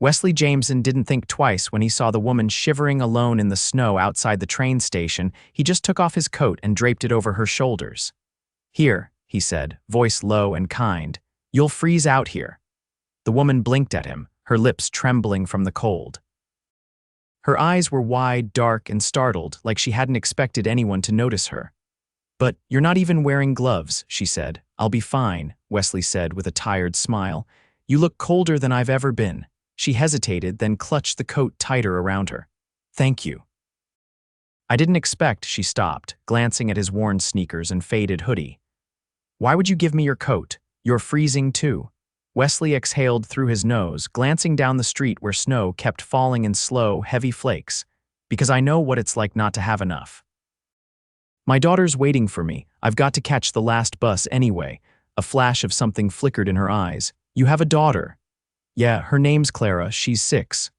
Wesley Jameson didn't think twice when he saw the woman shivering alone in the snow outside the train station. He just took off his coat and draped it over her shoulders. "Here," he said, voice low and kind. "You'll freeze out here." The woman blinked at him, her lips trembling from the cold. Her eyes were wide, dark, and startled, like she hadn't expected anyone to notice her. "But you're not even wearing gloves," she said. "I'll be fine," Wesley said with a tired smile. "You look colder than I've ever been." She hesitated, then clutched the coat tighter around her. "Thank you." "I didn't expect," she stopped, glancing at his worn sneakers and faded hoodie. "Why would you give me your coat? You're freezing too." Wesley exhaled through his nose, glancing down the street where snow kept falling in slow, heavy flakes. "Because I know what it's like not to have enough. My daughter's waiting for me. I've got to catch the last bus anyway." A flash of something flickered in her eyes. "You have a daughter?" "Yeah, her name's Clara. She's 6.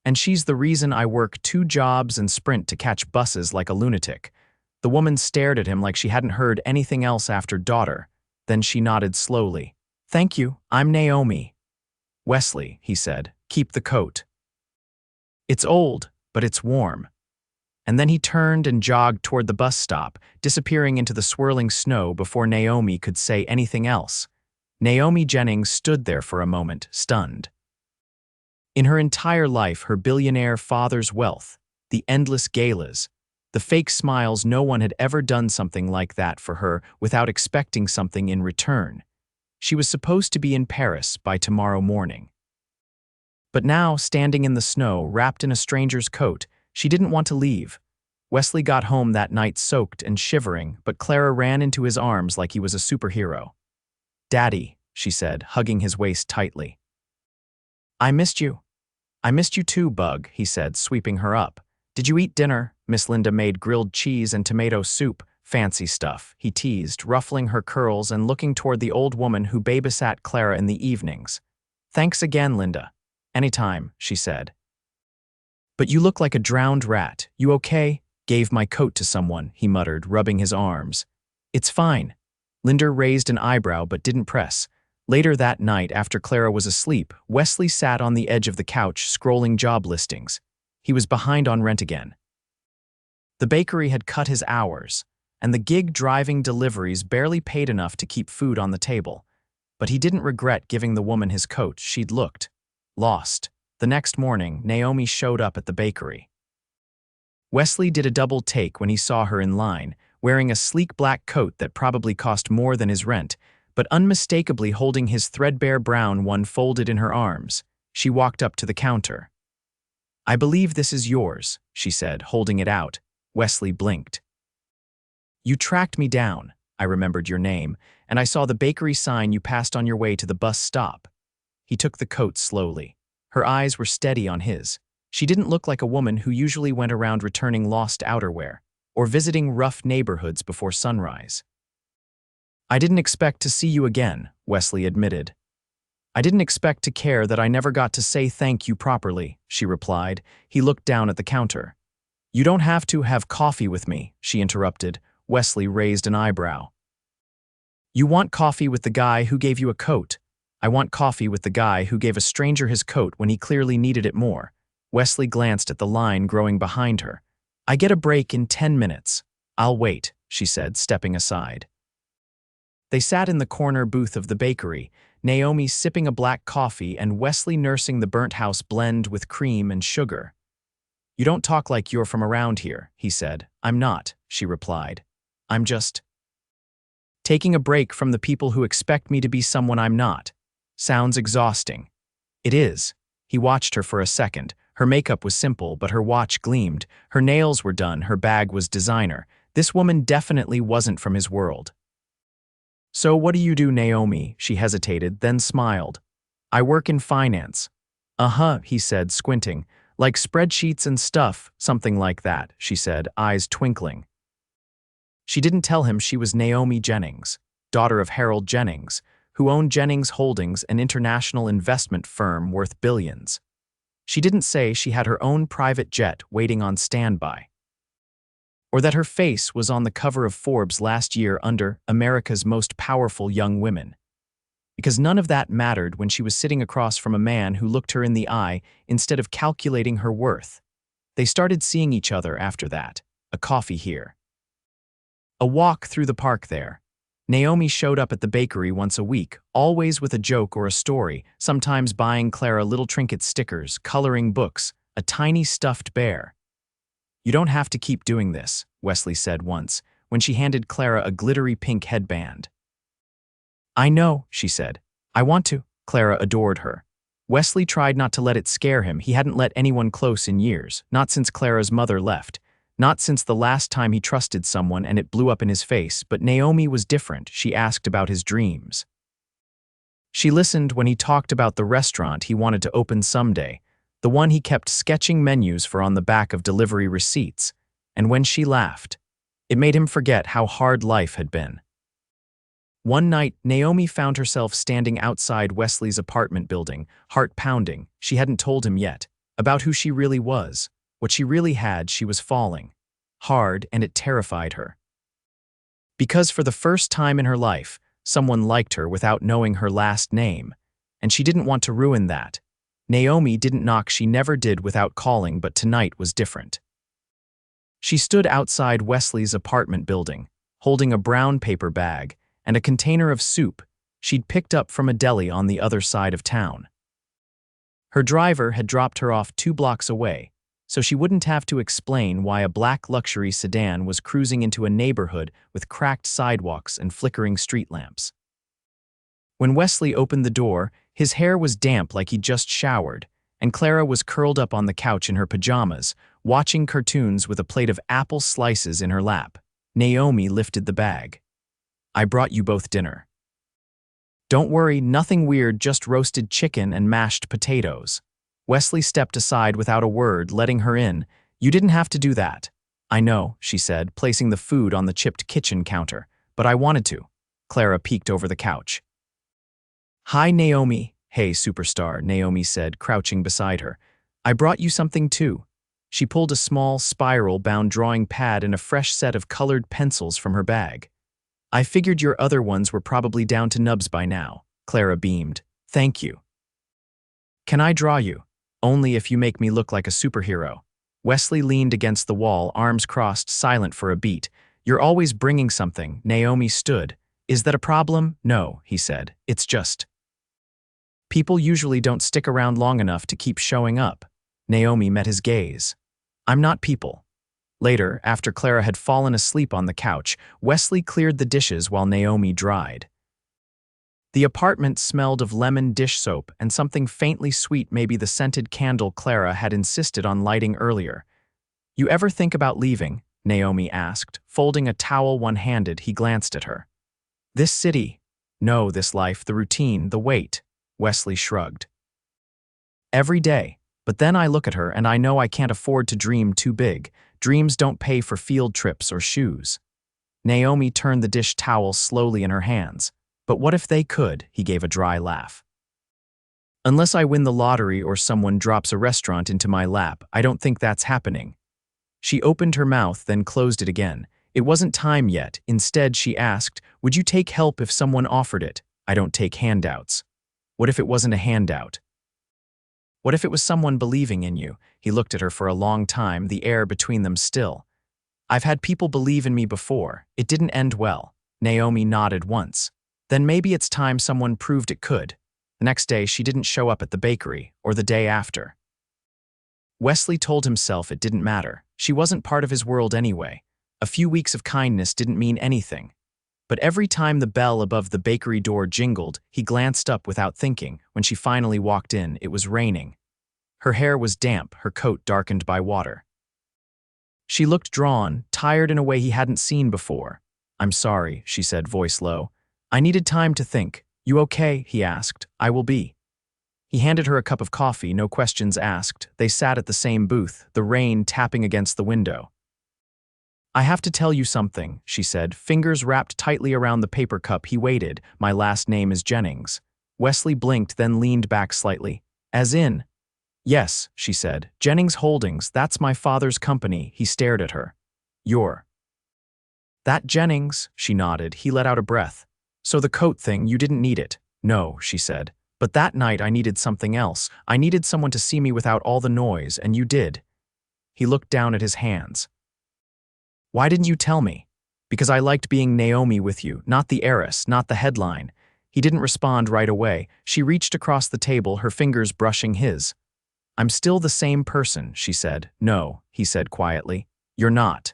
And she's the reason I work 2 jobs and sprint to catch buses like a lunatic." The woman stared at him like she hadn't heard anything else after daughter. Then she nodded slowly. "Thank you, I'm Naomi." "Wesley," he said, "keep the coat. It's old, but it's warm." And then he turned and jogged toward the bus stop, disappearing into the swirling snow before Naomi could say anything else. Naomi Jennings stood there for a moment, stunned. In her entire life, her billionaire father's wealth, the endless galas, the fake smiles, no one had ever done something like that for her without expecting something in return. She was supposed to be in Paris by tomorrow morning. But now, standing in the snow, wrapped in a stranger's coat, she didn't want to leave. Wesley got home that night soaked and shivering, but Clara ran into his arms like he was a superhero. "Daddy," she said, hugging his waist tightly. "I missed you." "I missed you too, Bug," he said, sweeping her up. "Did you eat dinner?" Miss Linda made grilled cheese and tomato soup. "Fancy stuff," he teased, ruffling her curls and looking toward the old woman who babysat Clara in the evenings. "Thanks again, Linda." "Anytime," she said. "But you look like a drowned rat. You okay?" "Gave my coat to someone," he muttered, rubbing his arms. "It's fine." Linda raised an eyebrow but didn't press. Later that night, after Clara was asleep, Wesley sat on the edge of the couch scrolling job listings. He was behind on rent again. The bakery had cut his hours, and the gig driving deliveries barely paid enough to keep food on the table. But he didn't regret giving the woman his coat. She'd looked lost. The next morning, Naomi showed up at the bakery. Wesley did a double take when he saw her in line, wearing a sleek black coat that probably cost more than his rent, but unmistakably holding his threadbare brown one folded in her arms. She walked up to the counter. "I believe this is yours," she said, holding it out. Wesley blinked. "You tracked me down. I remembered your name, and I saw the bakery sign you passed on your way to the bus stop." He took the coat slowly. Her eyes were steady on his. She didn't look like a woman who usually went around returning lost outerwear or visiting rough neighborhoods before sunrise. "I didn't expect to see you again," Wesley admitted. "I didn't expect to care that I never got to say thank you properly," she replied. He looked down at the counter. "You don't have to have coffee with me," she interrupted. Wesley raised an eyebrow. "You want coffee with the guy who gave you a coat." "I want coffee with the guy who gave a stranger his coat when he clearly needed it more." Wesley glanced at the line growing behind her. "I get a break in 10 minutes. "I'll wait," she said, stepping aside. They sat in the corner booth of the bakery, Naomi sipping a black coffee and Wesley nursing the burnt house blend with cream and sugar. "You don't talk like you're from around here," he said. "I'm not," she replied. "I'm just taking a break from the people who expect me to be someone I'm not." "Sounds exhausting." "It is." He watched her for a second. Her makeup was simple, but her watch gleamed. Her nails were done, her bag was designer. This woman definitely wasn't from his world. "So what do you do, Naomi?" She hesitated, then smiled. "I work in finance." "Uh-huh," he said, squinting. "Like spreadsheets and stuff, something like that," she said, eyes twinkling. She didn't tell him she was Naomi Jennings, daughter of Harold Jennings, who owned Jennings Holdings, an international investment firm worth billions. She didn't say she had her own private jet waiting on standby, or that her face was on the cover of Forbes last year under America's Most Powerful Young Women. because none of that mattered when she was sitting across from a man who looked her in the eye instead of calculating her worth. They started seeing each other after that. A coffee here, a walk through the park there. Naomi showed up at the bakery once a week, always with a joke or a story, sometimes buying Clara little trinket stickers, coloring books, a tiny stuffed bear. "You don't have to keep doing this," Wesley said once, when she handed Clara a glittery pink headband. "I know," she said. "I want to." Clara adored her. Wesley tried not to let it scare him. He hadn't let anyone close in years, not since Clara's mother left, not since the last time he trusted someone and it blew up in his face. But Naomi was different. She asked about his dreams. She listened when he talked about the restaurant he wanted to open someday, the one he kept sketching menus for on the back of delivery receipts. And when she laughed, it made him forget how hard life had been. One night, Naomi found herself standing outside Wesley's apartment building, heart pounding. She hadn't told him yet about who she really was. What she really had, she was falling hard, and it terrified her. Because for the first time in her life, someone liked her without knowing her last name, and she didn't want to ruin that. Naomi didn't knock, she never did without calling, but tonight was different. She stood outside Wesley's apartment building, holding a brown paper bag and a container of soup she'd picked up from a deli on the other side of town. Her driver had dropped her off 2 blocks away, so she wouldn't have to explain why a black luxury sedan was cruising into a neighborhood with cracked sidewalks and flickering street lamps. When Wesley opened the door, his hair was damp like he'd just showered, and Clara was curled up on the couch in her pajamas, watching cartoons with a plate of apple slices in her lap. Naomi lifted the bag. "I brought you both dinner." "Don't worry, nothing weird, just roasted chicken and mashed potatoes." Wesley stepped aside without a word, letting her in. "You didn't have to do that." "I know," she said, placing the food on the chipped kitchen counter, "but I wanted to." Clara peeked over the couch. "Hi, Naomi." "Hey, superstar," Naomi said, crouching beside her. "I brought you something too." She pulled a small, spiral-bound drawing pad and a fresh set of colored pencils from her bag. "I figured your other ones were probably down to nubs by now." Clara beamed. "Thank you." "Can I draw you?" "Only if you make me look like a superhero." Wesley leaned against the wall, arms crossed, silent for a beat. "You're always bringing something." Naomi stood. "Is that a problem?" "No," he said. "It's just people usually don't stick around long enough to keep showing up." Naomi met his gaze. "I'm not people." Later, after Clara had fallen asleep on the couch, Wesley cleared the dishes while Naomi dried. The apartment smelled of lemon dish soap and something faintly sweet, maybe the scented candle Clara had insisted on lighting earlier. "You ever think about leaving?" Naomi asked, folding a towel one-handed. He glanced at her. "This city?" "No, this life, the routine, the weight." Wesley shrugged. "Every day. But then I look at her and I know I can't afford to dream too big. Dreams don't pay for field trips or shoes." Naomi turned the dish towel slowly in her hands. "But what if they could?" He gave a dry laugh. "Unless I win the lottery or someone drops a restaurant into my lap, I don't think that's happening." She opened her mouth, then closed it again. It wasn't time yet. Instead, she asked, "Would you take help if someone offered it?" "I don't take handouts." "What if it wasn't a handout? What if it was someone believing in you?" He looked at her for a long time, the air between them still. "I've had people believe in me before. It didn't end well." Naomi nodded once. "Then maybe it's time someone proved it could." The next day, she didn't show up at the bakery, or the day after. Wesley told himself it didn't matter. She wasn't part of his world anyway. A few weeks of kindness didn't mean anything. But every time the bell above the bakery door jingled, he glanced up without thinking. When she finally walked in, it was raining. Her hair was damp, her coat darkened by water. She looked drawn, tired in a way he hadn't seen before. "I'm sorry," she said, voice low. "I needed time to think." "You okay?" he asked. "I will be." He handed her a cup of coffee, no questions asked. They sat at the same booth, the rain tapping against the window. "I have to tell you something," she said, fingers wrapped tightly around the paper cup. He waited. "My last name is Jennings." Wesley blinked, then leaned back slightly. "As in?" "Yes," she said. "Jennings Holdings, that's my father's company." He stared at her. "You're that Jennings?" She nodded. He let out a breath. "So the coat thing, you didn't need it." No, she said. But that night I needed something else. I needed someone to see me without all the noise, and you did. He looked down at his hands. Why didn't you tell me? Because I liked being Naomi with you, not the heiress, not the headline. He didn't respond right away. She reached across the table, her fingers brushing his. I'm still the same person, she said. No, he said quietly. You're not.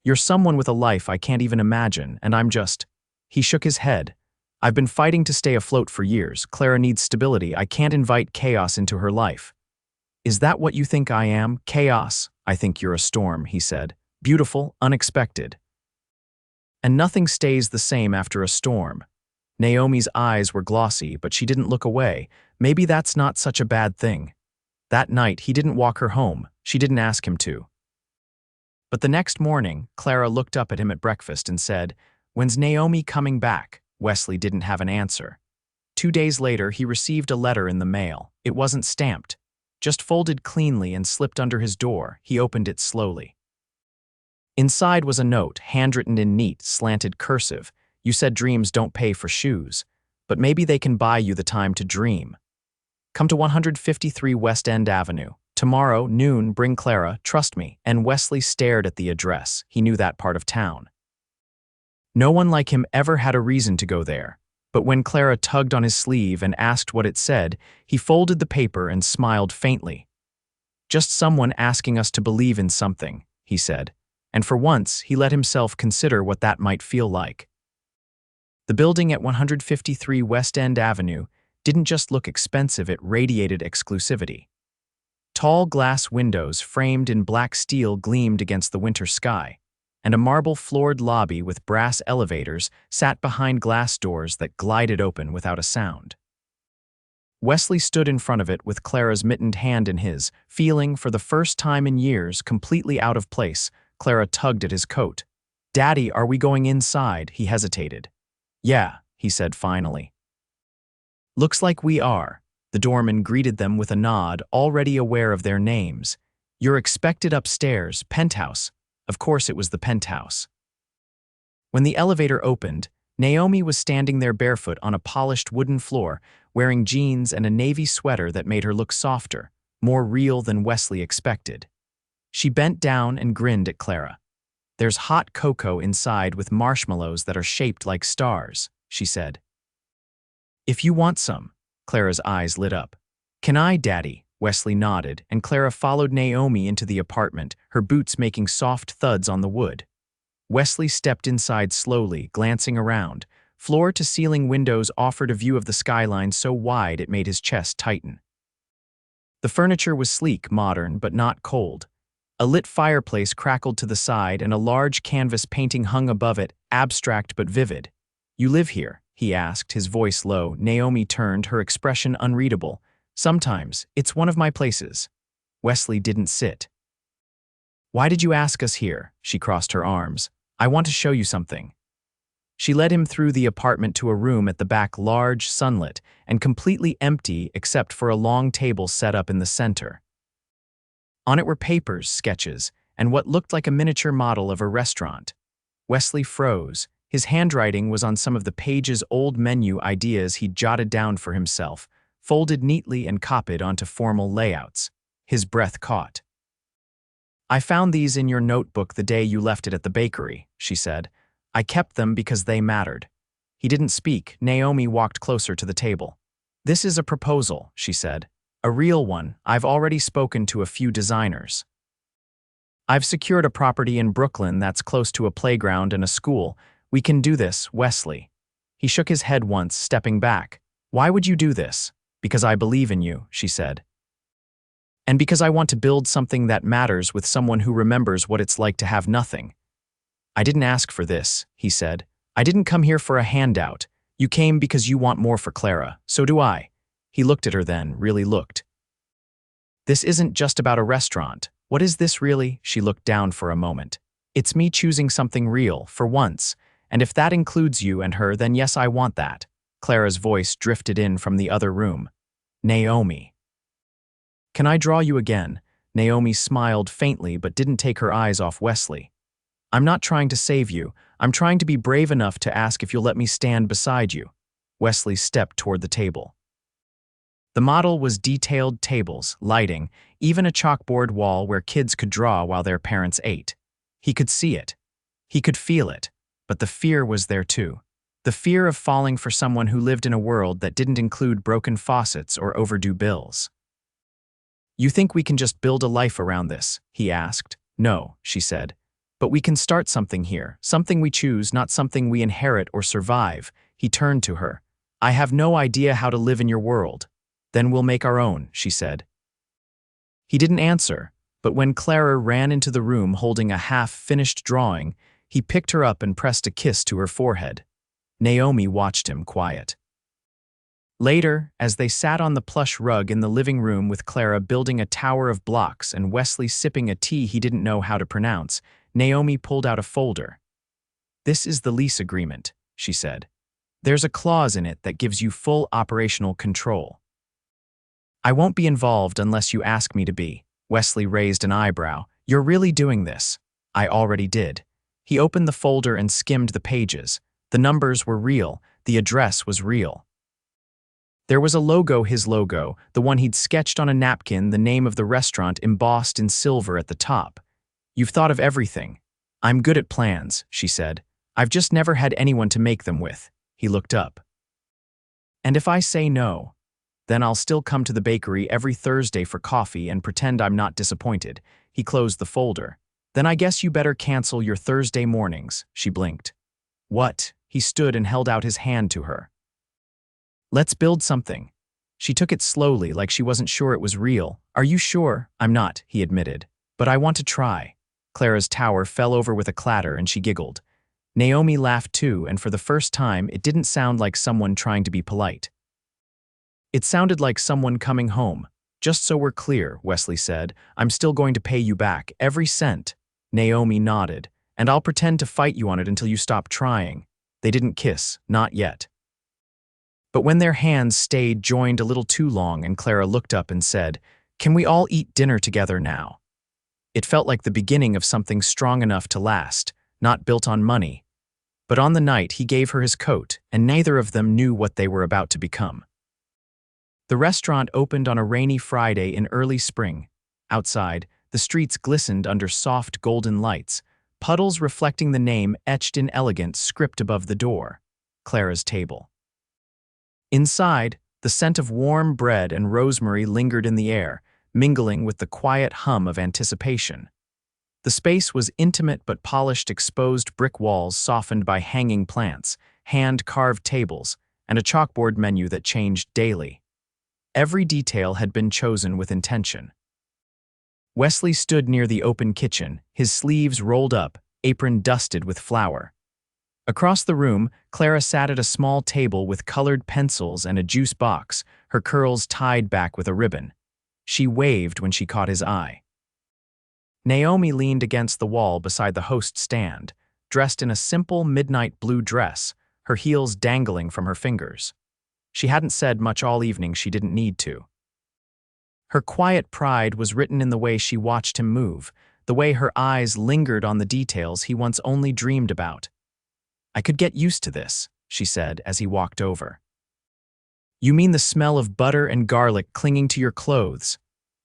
You're someone with a life I can't even imagine, and I'm just… He shook his head. I've been fighting to stay afloat for years. Clara needs stability. I can't invite chaos into her life. Is that what you think I am? Chaos? I think you're a storm, he said. Beautiful, unexpected. And nothing stays the same after a storm. Naomi's eyes were glossy, but she didn't look away. Maybe that's not such a bad thing. That night, he didn't walk her home. She didn't ask him to. But the next morning, Clara looked up at him at breakfast and said, "When's Naomi coming back?" Wesley didn't have an answer. 2 days later, he received a letter in the mail. It wasn't stamped, just folded cleanly and slipped under his door. He opened it slowly. Inside was a note, handwritten in neat, slanted cursive. You said dreams don't pay for shoes, but maybe they can buy you the time to dream. Come to 153 West End Avenue. Tomorrow, noon, bring Clara, trust me. And Wesley stared at the address. He knew that part of town. No one like him ever had a reason to go there. But when Clara tugged on his sleeve and asked what it said, he folded the paper and smiled faintly. Just someone asking us to believe in something, he said. And for once, he let himself consider what that might feel like. The building at 153 West End Avenue didn't just look expensive, it radiated exclusivity. Tall glass windows framed in black steel gleamed against the winter sky, and a marble-floored lobby with brass elevators sat behind glass doors that glided open without a sound. Wesley stood in front of it with Clara's mittened hand in his, feeling, for the first time in years, completely out of place. Clara tugged at his coat. "Daddy, are we going inside?" He hesitated. "Yeah," he said finally. "Looks like we are." The doorman greeted them with a nod, already aware of their names. "You're expected upstairs, penthouse." Of course it was the penthouse. When the elevator opened, Naomi was standing there barefoot on a polished wooden floor, wearing jeans and a navy sweater that made her look softer, more real than Wesley expected. She bent down and grinned at Clara. "There's hot cocoa inside with marshmallows that are shaped like stars," she said. "If you want some." Clara's eyes lit up. "Can I, Daddy?" Wesley nodded, and Clara followed Naomi into the apartment, her boots making soft thuds on the wood. Wesley stepped inside slowly, glancing around. Floor-to-ceiling windows offered a view of the skyline so wide it made his chest tighten. The furniture was sleek, modern, but not cold. A lit fireplace crackled to the side, and a large canvas painting hung above it, abstract but vivid. "You live here?" he asked, his voice low. Naomi turned, her expression unreadable. "Sometimes. It's one of my places." Wesley didn't sit. "Why did you ask us here?" She crossed her arms. "I want to show you something." She led him through the apartment to a room at the back, large, sunlit, and completely empty except for a long table set up in the center. On it were papers, sketches, and what looked like a miniature model of a restaurant. Wesley froze. His handwriting was on some of the pages' old menu ideas he'd jotted down for himself, folded neatly and copied onto formal layouts. His breath caught. "I found these in your notebook the day you left it at the bakery," she said. "I kept them because they mattered." He didn't speak. Naomi walked closer to the table. "This is a proposal," she said. "A real one. I've already spoken to a few designers. I've secured a property in Brooklyn that's close to a playground and a school. We can do this, Wesley." He shook his head once, stepping back. "Why would you do this?" "Because I believe in you," she said. "And because I want to build something that matters with someone who remembers what it's like to have nothing." "I didn't ask for this," he said. "I didn't come here for a handout. You came because you want more for Clara. So do I." He looked at her then, really looked. "This isn't just about a restaurant. What is this really?" She looked down for a moment. "It's me choosing something real, for once. And if that includes you and her, then yes, I want that." Clara's voice drifted in from the other room. "Naomi." "Can I draw you again?" Naomi smiled faintly but didn't take her eyes off Wesley. "I'm not trying to save you. I'm trying to be brave enough to ask if you'll let me stand beside you." Wesley stepped toward the table. The model was detailed tables, lighting, even a chalkboard wall where kids could draw while their parents ate. He could see it. He could feel it. But the fear was there too. The fear of falling for someone who lived in a world that didn't include broken faucets or overdue bills. "You think we can just build a life around this?" he asked. "No," she said. "But we can start something here, something we choose, not something we inherit or survive." He turned to her. "I have no idea how to live in your world." "Then we'll make our own," she said. He didn't answer, but when Clara ran into the room holding a half-finished drawing, he picked her up and pressed a kiss to her forehead. Naomi watched him, quiet. Later, as they sat on the plush rug in the living room with Clara building a tower of blocks and Wesley sipping a tea he didn't know how to pronounce, Naomi pulled out a folder. "This is the lease agreement," she said. "There's a clause in it that gives you full operational control." "I won't be involved unless you ask me to be." Wesley raised an eyebrow. "You're really doing this?" "I already did." He opened the folder and skimmed the pages. The numbers were real. The address was real. There was a logo, his logo, the one he'd sketched on a napkin, the name of the restaurant embossed in silver at the top. "You've thought of everything." "I'm good at plans," she said. "I've just never had anyone to make them with." He looked up. "And if I say no, then I'll still come to the bakery every Thursday for coffee and pretend I'm not disappointed." He closed the folder. "Then I guess you better cancel your Thursday mornings." She blinked. "What?" He stood and held out his hand to her. "Let's build something." She took it slowly, like she wasn't sure it was real. "Are you sure?" "I'm not," he admitted. "But I want to try." Clara's tower fell over with a clatter and she giggled. Naomi laughed too, and for the first time, it didn't sound like someone trying to be polite. It sounded like someone coming home. "Just so we're clear," Wesley said, "I'm still going to pay you back, every cent." Naomi nodded. "And I'll pretend to fight you on it until you stop trying." They didn't kiss, not yet. But when their hands stayed joined a little too long and Clara looked up and said, "Can we all eat dinner together now?" It felt like the beginning of something strong enough to last, not built on money. But on the night he gave her his coat, and neither of them knew what they were about to become. The restaurant opened on a rainy Friday in early spring. Outside, the streets glistened under soft golden lights, puddles reflecting the name etched in elegant script above the door, Clara's table. Inside, the scent of warm bread and rosemary lingered in the air, mingling with the quiet hum of anticipation. The space was intimate but polished, exposed brick walls softened by hanging plants, hand-carved tables, and a chalkboard menu that changed daily. Every detail had been chosen with intention. Wesley stood near the open kitchen, his sleeves rolled up, apron dusted with flour. Across the room, Clara sat at a small table with colored pencils and a juice box, her curls tied back with a ribbon. She waved when she caught his eye. Naomi leaned against the wall beside the host stand, dressed in a simple midnight blue dress, her heels dangling from her fingers. She hadn't said much all evening, she didn't need to. Her quiet pride was written in the way she watched him move, the way her eyes lingered on the details he once only dreamed about. "I could get used to this," she said as he walked over. "You mean the smell of butter and garlic clinging to your clothes?"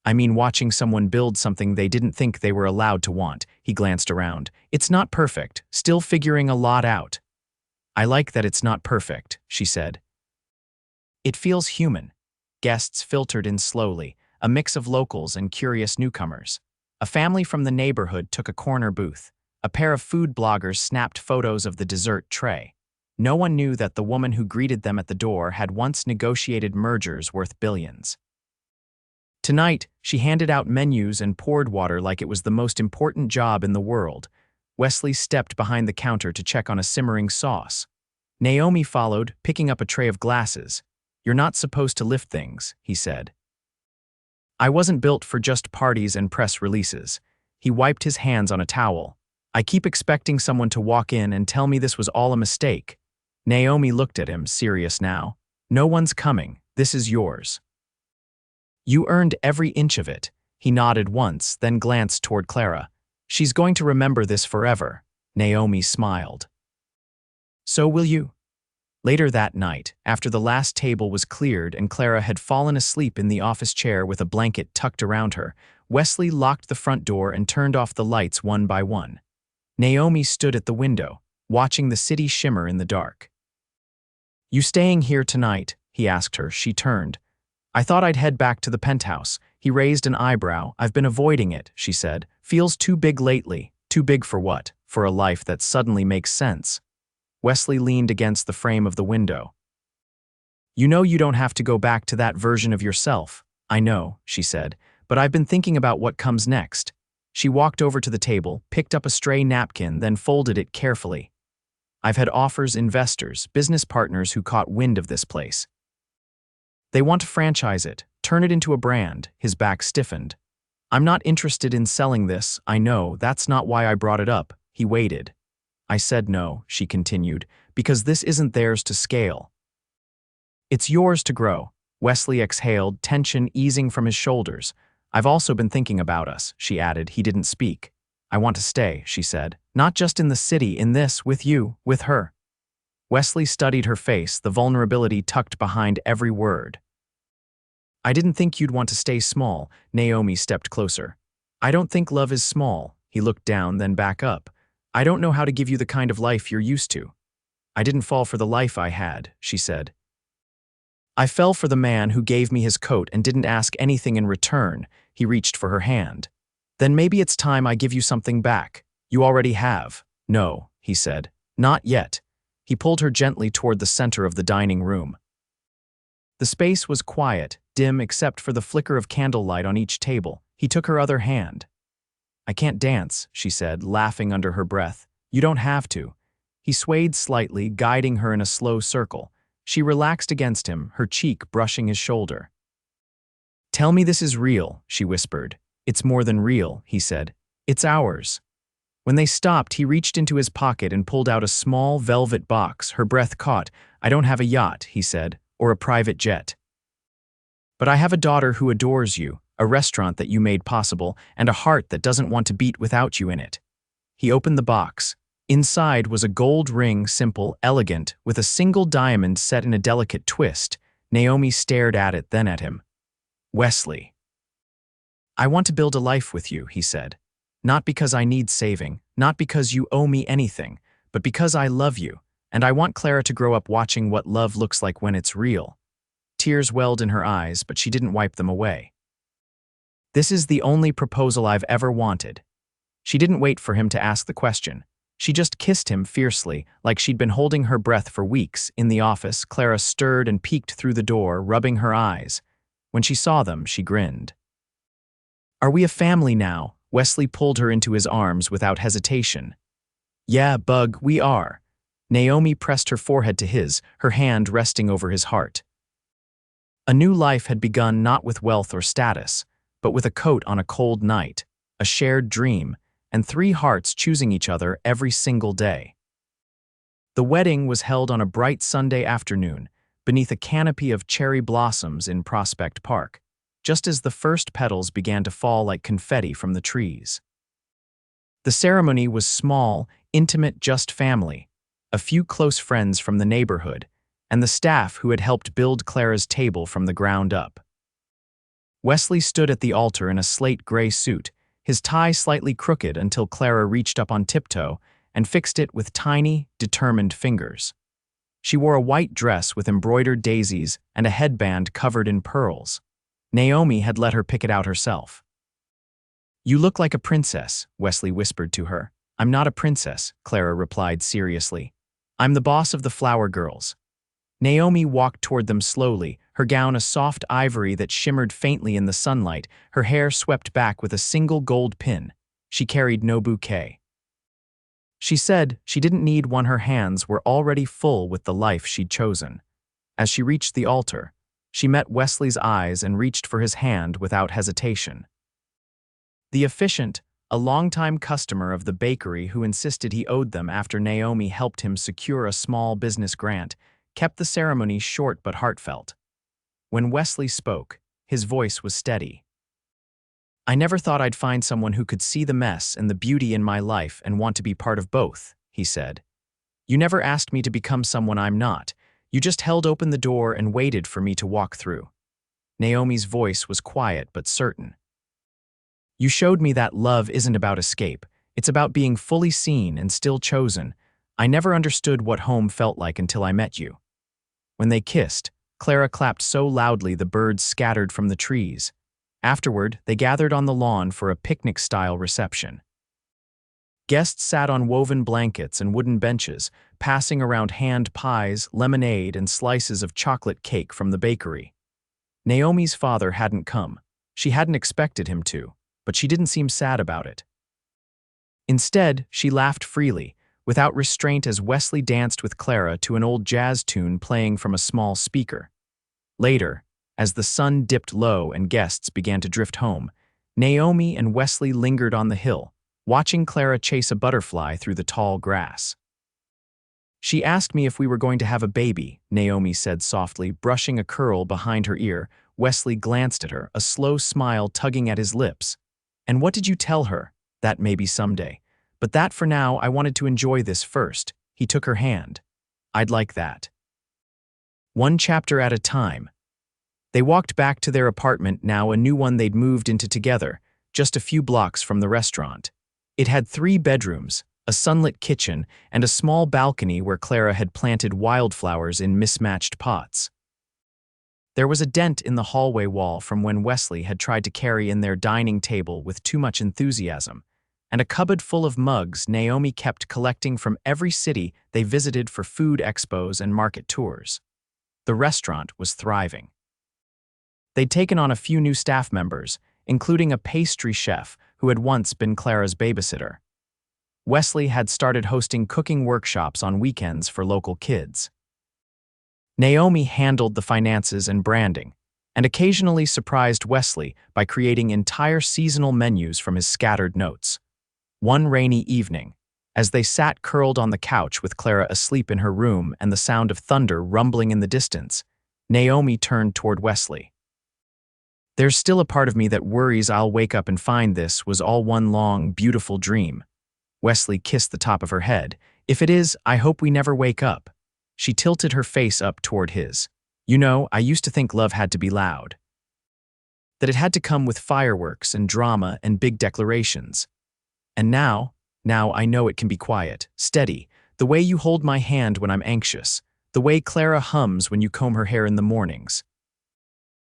"I mean watching someone build something they didn't think they were allowed to want." He glanced around. "It's not perfect, still figuring a lot out." "I like that it's not perfect," she said. "It feels human." Guests filtered in slowly, a mix of locals and curious newcomers. A family from the neighborhood took a corner booth. A pair of food bloggers snapped photos of the dessert tray. No one knew that the woman who greeted them at the door had once negotiated mergers worth billions. Tonight, she handed out menus and poured water like it was the most important job in the world. Wesley stepped behind the counter to check on a simmering sauce. Naomi followed, picking up a tray of glasses. "You're not supposed to lift things," he said. "I wasn't built for just parties and press releases." He wiped his hands on a towel. "I keep expecting someone to walk in and tell me this was all a mistake." Naomi looked at him, serious now. "No one's coming. This is yours. You earned every inch of it." He nodded once, then glanced toward Clara. "She's going to remember this forever." Naomi smiled. "So will you." Later that night, after the last table was cleared and Clara had fallen asleep in the office chair with a blanket tucked around her, Wesley locked the front door and turned off the lights one by one. Naomi stood at the window, watching the city shimmer in the dark. "You staying here tonight?" he asked her. She turned. "I thought I'd head back to the penthouse." He raised an eyebrow. "I've been avoiding it," she said. "Feels too big lately." "Too big for what?" "For a life that suddenly makes sense." Wesley leaned against the frame of the window. "You know you don't have to go back to that version of yourself." "I know," she said, "but I've been thinking about what comes next." She walked over to the table, picked up a stray napkin, then folded it carefully. "I've had offers, investors, business partners who caught wind of this place. They want to franchise it, turn it into a brand." His back stiffened. "I'm not interested in selling this, I know, that's not why I brought it up." He waited. "I said no," she continued, "because this isn't theirs to scale. It's yours to grow." Wesley exhaled, tension easing from his shoulders. "I've also been thinking about us," she added. He didn't speak. "I want to stay," she said. "Not just in the city, in this, with you, with her." Wesley studied her face, the vulnerability tucked behind every word. "I didn't think you'd want to stay small." Naomi stepped closer. "I don't think love is small." He looked down, then back up. "I don't know how to give you the kind of life you're used to." "I didn't fall for the life I had," she said. "I fell for the man who gave me his coat and didn't ask anything in return." He reached for her hand. "Then maybe it's time I give you something back. You already have." "No," he said. "Not yet." He pulled her gently toward the center of the dining room. The space was quiet, dim except for the flicker of candlelight on each table. He took her other hand. "I can't dance," she said, laughing under her breath. "You don't have to." He swayed slightly, guiding her in a slow circle. She relaxed against him, her cheek brushing his shoulder. "Tell me this is real," she whispered. "It's more than real," he said. "It's ours." When they stopped, he reached into his pocket and pulled out a small velvet box. Her breath caught. "I don't have a yacht," he said, "or a private jet. But I have a daughter who adores you, a restaurant that you made possible, and a heart that doesn't want to beat without you in it." He opened the box. Inside was a gold ring, simple, elegant, with a single diamond set in a delicate twist. Naomi stared at it, then at him. "Wesley, I want to build a life with you," he said. "Not because I need saving, not because you owe me anything, but because I love you, and I want Clara to grow up watching what love looks like when it's real." Tears welled in her eyes, but she didn't wipe them away. "This is the only proposal I've ever wanted." She didn't wait for him to ask the question. She just kissed him fiercely, like she'd been holding her breath for weeks. In the office, Clara stirred and peeked through the door, rubbing her eyes. When she saw them, she grinned. "Are we a family now?" Wesley pulled her into his arms without hesitation. "Yeah, Bug, we are." Naomi pressed her forehead to his, her hand resting over his heart. A new life had begun not with wealth or status, but with a coat on a cold night, a shared dream, and 3 hearts choosing each other every single day. The wedding was held on a bright Sunday afternoon, beneath a canopy of cherry blossoms in Prospect Park, just as the first petals began to fall like confetti from the trees. The ceremony was small, intimate, just family, a few close friends from the neighborhood, and the staff who had helped build Clara's table from the ground up. Wesley stood at the altar in a slate gray suit, his tie slightly crooked until Clara reached up on tiptoe and fixed it with tiny, determined fingers. She wore a white dress with embroidered daisies and a headband covered in pearls. Naomi had let her pick it out herself. "You look like a princess," Wesley whispered to her. "I'm not a princess," Clara replied seriously. "I'm the boss of the Flower Girls." Naomi walked toward them slowly, her gown a soft ivory that shimmered faintly in the sunlight, her hair swept back with a single gold pin. She carried no bouquet. She said she didn't need one. Her hands were already full with the life she'd chosen. As she reached the altar, she met Wesley's eyes and reached for his hand without hesitation. The officiant, a longtime customer of the bakery who insisted he owed them after Naomi helped him secure a small business grant, kept the ceremony short but heartfelt. When Wesley spoke, his voice was steady. "I never thought I'd find someone who could see the mess and the beauty in my life and want to be part of both," he said. "You never asked me to become someone I'm not. You just held open the door and waited for me to walk through." Naomi's voice was quiet but certain. "You showed me that love isn't about escape. It's about being fully seen and still chosen. I never understood what home felt like until I met you." When they kissed, Clara clapped so loudly the birds scattered from the trees. Afterward, they gathered on the lawn for a picnic-style reception. Guests sat on woven blankets and wooden benches, passing around hand pies, lemonade, and slices of chocolate cake from the bakery. Naomi's father hadn't come. She hadn't expected him to, but she didn't seem sad about it. Instead, she laughed freely, without restraint, as Wesley danced with Clara to an old jazz tune playing from a small speaker. Later, as the sun dipped low and guests began to drift home, Naomi and Wesley lingered on the hill, watching Clara chase a butterfly through the tall grass. "She asked me if we were going to have a baby," Naomi said softly, brushing a curl behind her ear. Wesley glanced at her, a slow smile tugging at his lips. "And what did you tell her?" "That maybe someday. But that for now, I wanted to enjoy this first." He took her hand. "I'd like that." One chapter at a time. They walked back to their apartment, now a new one they'd moved into together, just a few blocks from the restaurant. It had 3 bedrooms, a sunlit kitchen, and a small balcony where Clara had planted wildflowers in mismatched pots. There was a dent in the hallway wall from when Wesley had tried to carry in their dining table with too much enthusiasm, and a cupboard full of mugs Naomi kept collecting from every city they visited for food expos and market tours. The restaurant was thriving. They'd taken on a few new staff members, including a pastry chef who had once been Clara's babysitter. Wesley had started hosting cooking workshops on weekends for local kids. Naomi handled the finances and branding, and occasionally surprised Wesley by creating entire seasonal menus from his scattered notes. One rainy evening, as they sat curled on the couch with Clara asleep in her room and the sound of thunder rumbling in the distance, Naomi turned toward Wesley. "There's still a part of me that worries I'll wake up and find this was all one long, beautiful dream." Wesley kissed the top of her head. "If it is, I hope we never wake up." She tilted her face up toward his. "You know, I used to think love had to be loud. That it had to come with fireworks and drama and big declarations. And now I know it can be quiet, steady, the way you hold my hand when I'm anxious, the way Clara hums when you comb her hair in the mornings.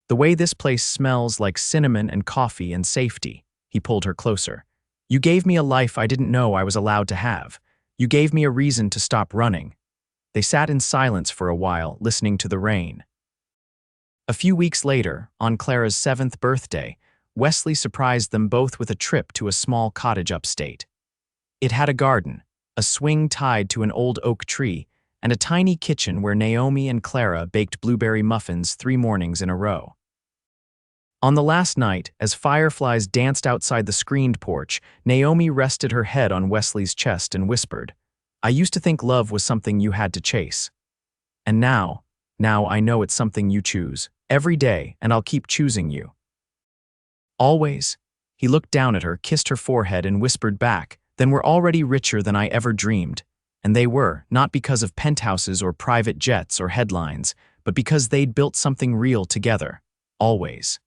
The way this place smells like cinnamon and coffee and safety." He pulled her closer. "You gave me a life I didn't know I was allowed to have. You gave me a reason to stop running." They sat in silence for a while, listening to the rain. A few weeks later, on Clara's 7th birthday, Wesley surprised them both with a trip to a small cottage upstate. It had a garden, a swing tied to an old oak tree, and a tiny kitchen where Naomi and Clara baked blueberry muffins 3 mornings in a row. On the last night, as fireflies danced outside the screened porch, Naomi rested her head on Wesley's chest and whispered, "I used to think love was something you had to chase. And now I know it's something you choose, every day, and I'll keep choosing you. Always." He looked down at her, kissed her forehead, and whispered back, "Then we're already richer than I ever dreamed." And they were, not because of penthouses or private jets or headlines, but because they'd built something real together. Always.